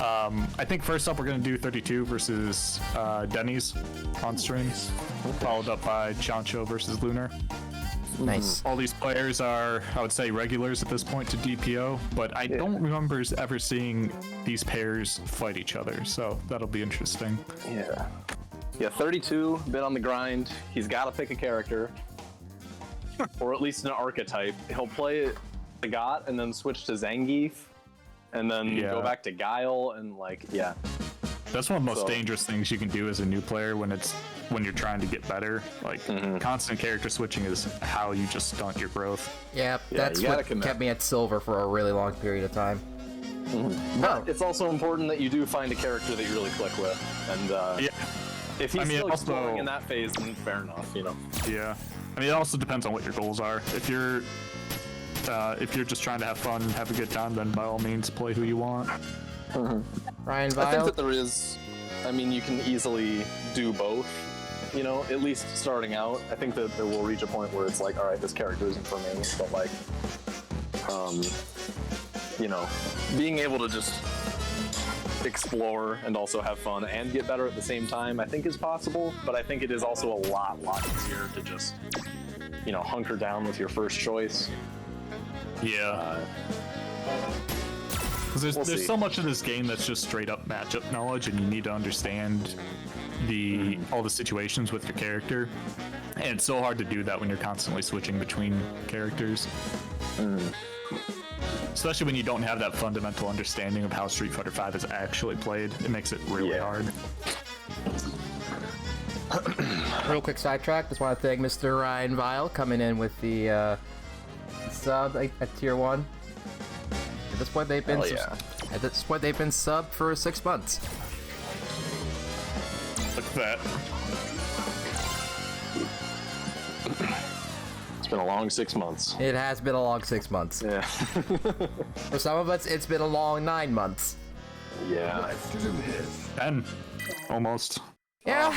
I think first up we're going to do 32 versus Denny's on stream, followed up by Chancho versus Lunar. Nice. All these players are, I would say, regulars at this point to DPO, but I don't remember ever seeing these pairs fight each other, so that'll be interesting. Yeah, 32, been on the grind. He's got to pick a character, or at least an archetype. He'll play Sagat and then switch to Zangief, and then go back to Guile, and That's one of the most dangerous things you can do as a new player when you're trying to get better. Like, constant character switching is how you just stunt your growth. Yeah, that's what kept me at silver for a really long period of time. But it's also important that you do find a character that you really click with, and if he's still exploring in that phase, then fair enough, you know. Yeah, I mean, it also depends on what your goals are. If you're just trying to have fun and have a good time, then by all means play who you want. Ryan Vile? I think that there is, I mean, you can easily do both, you know, at least starting out. I think that there will reach a point where it's like, all right, this character isn't for me, but like, you know, being able to just explore and also have fun and get better at the same time, I think is possible, but I think it is also a lot easier to just, you know, hunker down with your first choice. Yeah. Because there's so much of this game that's just straight up matchup knowledge, and you need to understand all the situations with your character. And it's so hard to do that when you're constantly switching between characters. Especially when you don't have that fundamental understanding of how Street Fighter V is actually played. It makes it really hard. Real quick sidetrack. Just want to thank Mr. Ryan Vile coming in with the sub at tier 1. At this point, they've been subbed for 6 months. Look at that. It's been a long 6 months. It has been a long 6 months. Yeah. For some of us, it's been a long 9 months. Yeah. 10. Almost. Yeah.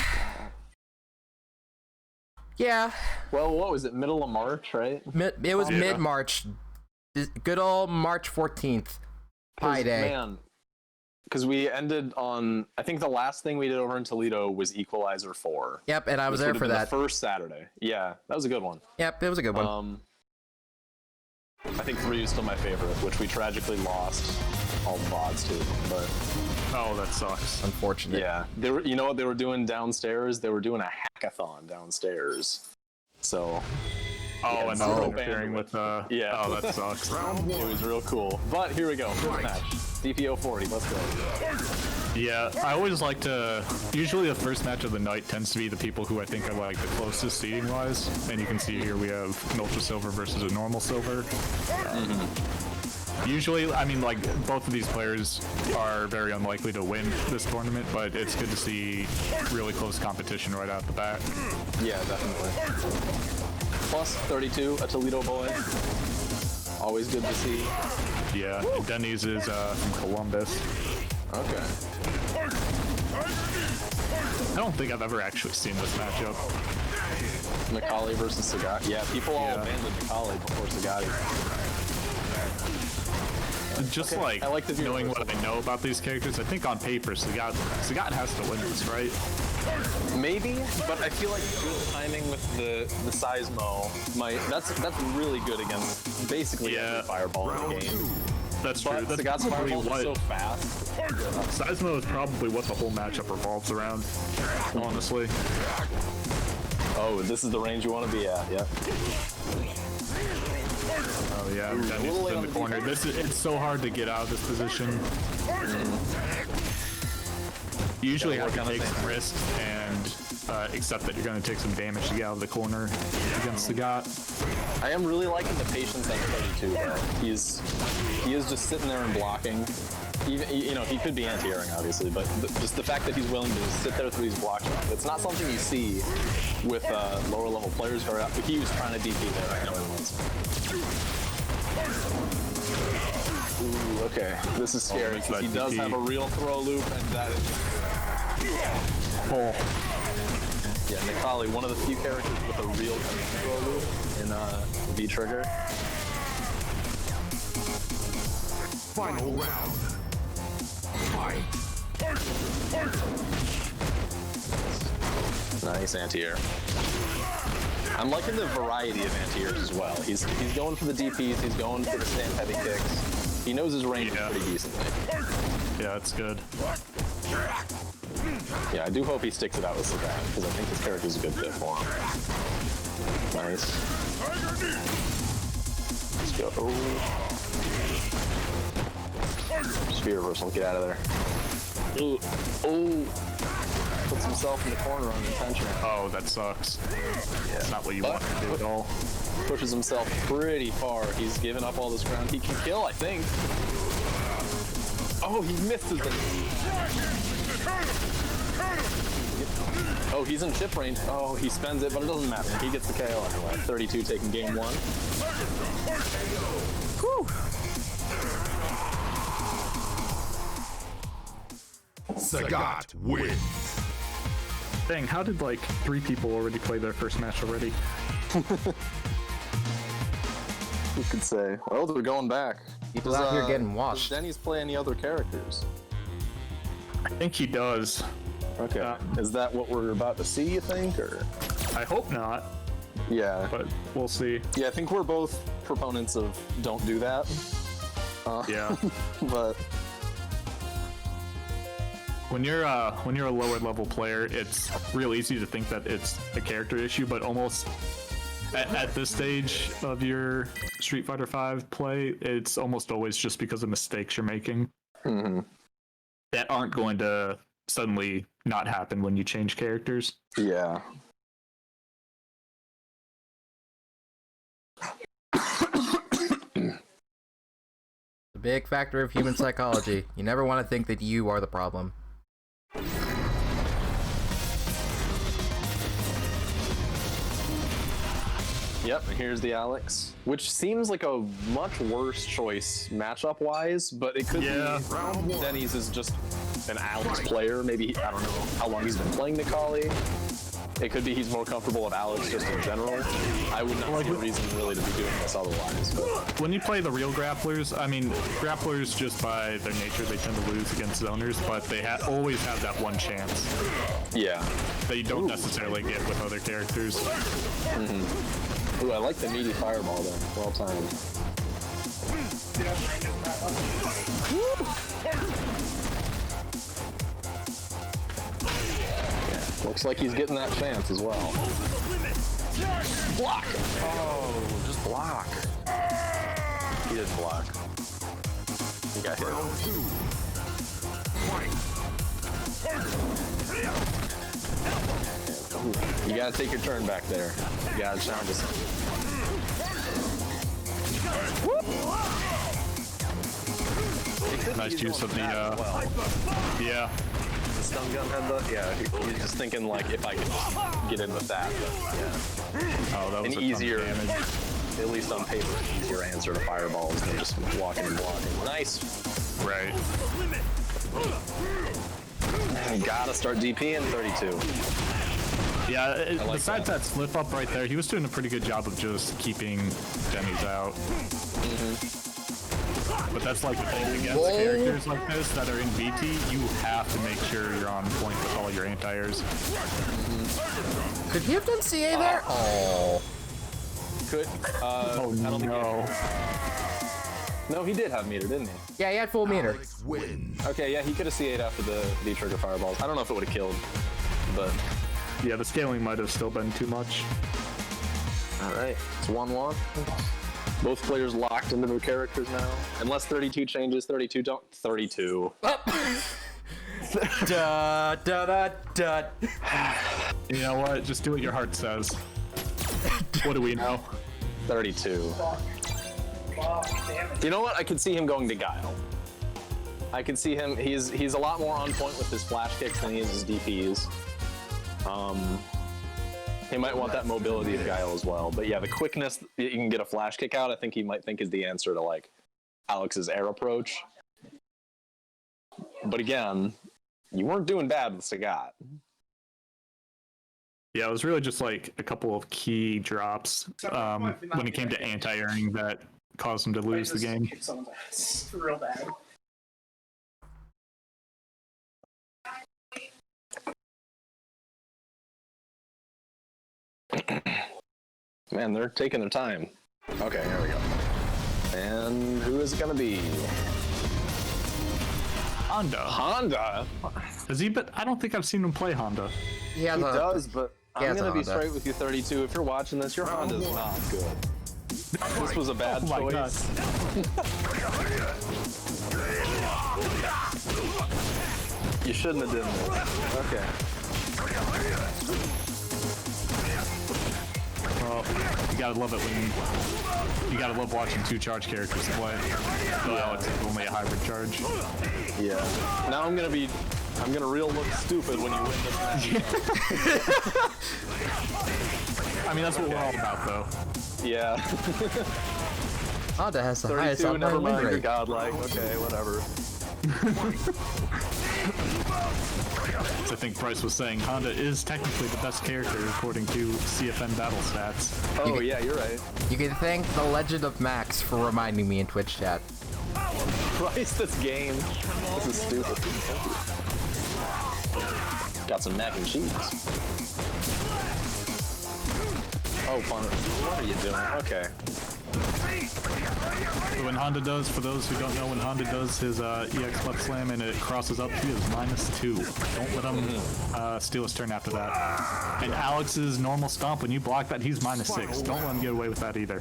Yeah. Well, what was it? Middle of March, right? It was mid-March. Good old March 14th. Pi Day. Man, because we ended on, I think the last thing we did over in Toledo was Equalizer 4. Yep, and I was there for that. The first Saturday. Yeah, that was a good one. Yep, it was a good one. I think 3 is still my favorite, which we tragically lost all the VODs to, but... Oh, that sucks. Unfortunate. Yeah. They were, you know what they were doing downstairs? They were doing a hackathon downstairs. So... Oh, and they're interfering with oh, that sucks. It was real cool. But here we go, first match. DPO 40, let's go. Yeah, I always like to, usually the first match of the night tends to be the people who I think are like the closest seating wise. And you can see here we have an Ultra Silver versus a normal Silver. Usually, I mean, like, both of these players are very unlikely to win this tournament, but it's good to see really close competition right out the bat. Yeah, definitely. Plus 32, a Toledo boy. Always good to see. Yeah, and Denny's is from Columbus. Okay. I don't think I've ever actually seen this matchup. Necalli versus Sagat. Yeah, people all abandoned Necalli before Sagat. Just like knowing what I know about these characters, I think on paper Sagat has to win this, right? Maybe, but I feel like good timing with the Seismo that's really good against basically every fireball in the game. That's true. But That's Sagat's probably fireball is so fast. Seismo is probably what the whole matchup revolves around, honestly. Oh, this is the range you want to be at, yeah. Oh yeah, Denny's is in the corner. It's so hard to get out of this position. You usually have to take some risks and accept that you're going to take some damage to get out of the corner against Sagat. I am really liking the patience on 32 though. He is just sitting there and blocking. Even, you know, he could be anti-airing obviously, but just the fact that he's willing to sit there through these block shots, it's not something you see with lower level players. He was trying to DP there, I know he was. Ooh, okay, this is scary because he does have a real throw loop, and that is... Yeah, Necalli, one of the few characters with a real throw loop in V-Trigger. Final round. Fight. Nice anti-air. I'm liking the variety of anti-airs as well. He's going for the DPs, he's going for the stand heavy kicks. He knows his range pretty decently. Yeah, that's good. Yeah, I do hope he sticks it out with Sagat, because I think this character's a good fit for him. Nice. Let's go. Oh. Spear reversal, get out of there. Ooh. Oh. Puts himself in the corner unintentionally. Oh, that sucks. Yeah. That's not what you want to do at all. Pushes himself pretty far. He's given up all this ground he can kill, I think. Oh, he missed his. Oh, he's in chip range. Oh, he spends it, but it doesn't matter. He gets the KO anyway. 32 taking game 1. Whew. Sagat wins. Dang, how did like 3 people already play their first match already? You could say. Well, they're going back. People out here getting washed. Does Denny's play any other characters? I think he does. Okay. Is that what we're about to see, you think, or? I hope not, Yeah. but we'll see. Yeah, I think we're both proponents of don't do that. Yeah. But When you're a lower level player, it's real easy to think that it's a character issue, but almost at this stage of your Street Fighter V play, it's almost always just because of mistakes you're making that aren't going to suddenly not happen when you change characters. yeah. The big factor of human psychology. You never want to think that you are the problem. Yep, and here's the Alex, which seems like a much worse choice matchup-wise, but it could be Denny's is just an Alex player. Maybe, I don't know how long he's been playing Necalli. It could be he's more comfortable with Alex just in general. I would not see a reason really to be doing this otherwise. But. When you play the real grapplers, I mean, grapplers just by their nature, they tend to lose against zoners, but they always have that one chance. Yeah. That you don't necessarily get with other characters. Ooh, I like the meaty fireball though. Well timed. Yeah, looks like he's getting that chance as well. Block! Oh, just block. He didn't block. He got hit. You gotta take your turn back there. You gotta sound us. Nice use of the, yeah. The stun gun headbutt? Yeah, he's just thinking like if I could just get in with that. But, yeah. Oh, that was an easier, at least on paper, an easier answer to fireballs than just walking and blocking. Nice. Right. You gotta start DP in 32. Yeah, like besides that slip up right there, he was doing a pretty good job of just keeping Denny's out. But that's like the thing against characters like this that are in BT, you have to make sure you're on point with all your anti-airs. Could he have done CA there? Oh. Could, Oh no. No, he did have meter, didn't he? Yeah, he had full meter. Win. Okay, yeah, he could have CA'd after the V-trigger fireballs. I don't know if it would have killed, but... Yeah, the scaling might have still been too much. Alright, it's 1-1. Both players locked into their characters now. Unless 32 changes, 32 don't. 32. Da, da, da, da. You know what? Just do what your heart says. What do we know? 32. You know what? I could see him going to Guile. I could see him. He's a lot more on point with his flash kicks than he is his DPs. He might want that mobility of Guile as well. But yeah, the quickness that you can get a flash kick out, I think he might think is the answer to like Alex's air approach. But again, you weren't doing bad with Sagat. Yeah, it was really just like a couple of key drops when it came to anti-airing that caused him to lose the game. It's real bad. Man, they're taking their time. Okay, here we go. And who is it gonna be? Honda. Honda? Has he been? I don't think I've seen him play Honda. He does, but he I'm has a gonna be Honda. straight with you, 32. If you're watching this, your Honda's not good. This was a bad Oh my choice. You shouldn't have done this. Okay. Well, you gotta love it when you gotta love watching two charge characters play. So Alex is only a hybrid charge. Yeah. Now I'm gonna real look stupid when you win this match. I mean, that's what we're all about, though. Yeah. Honda has the highest 32, never online win mind, you're rate. godlike. Okay, whatever. I think Bryce was saying Honda is technically the best character according to CFN battle stats. Oh, yeah, you're right. You can thank the Legend of Max for reminding me in Twitch chat. Christ, this game. This is stupid. Got some mac and cheese. Oh, fun. What are you doing? Okay. When Honda does, for those who don't know, when Honda does his EX left slam and it crosses up, he is -2. Don't let him steal his turn after that. And Alex's normal stomp, when you block that, he's -6. Don't let him get away with that either.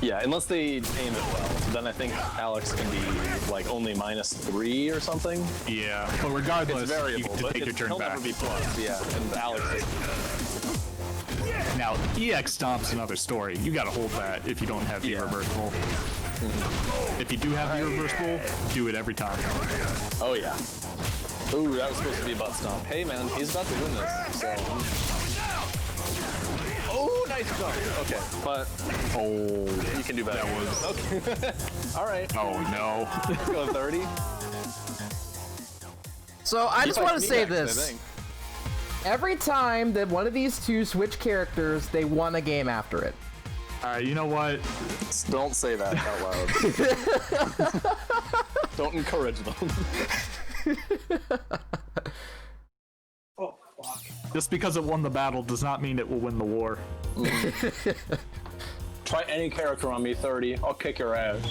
Yeah, unless they aim it well. Then I think Alex can be like only -3 or something. Yeah, but regardless, It's variable, you get to but take your turn he'll back. never be plus. Yeah, and Alex is. Now, EX stomp's another story. You gotta hold that if you don't have the reversible. If you do have the reversible, do it every time. Oh, yeah. Ooh, that was supposed to be a butt stomp. Hey, man, he's about to win this, so. Oh, nice jump. Okay, but. Oh, you can do better. That was. Okay. All right. Oh no. Let's go 30. So I just want to say this. I think. Every time that one of these two switch characters, they won a game after it. Alright, you know what? Don't say that out loud. Don't encourage them. Just because it won the battle does not mean it will win the war. Try any character on me, 30. I'll kick your ass.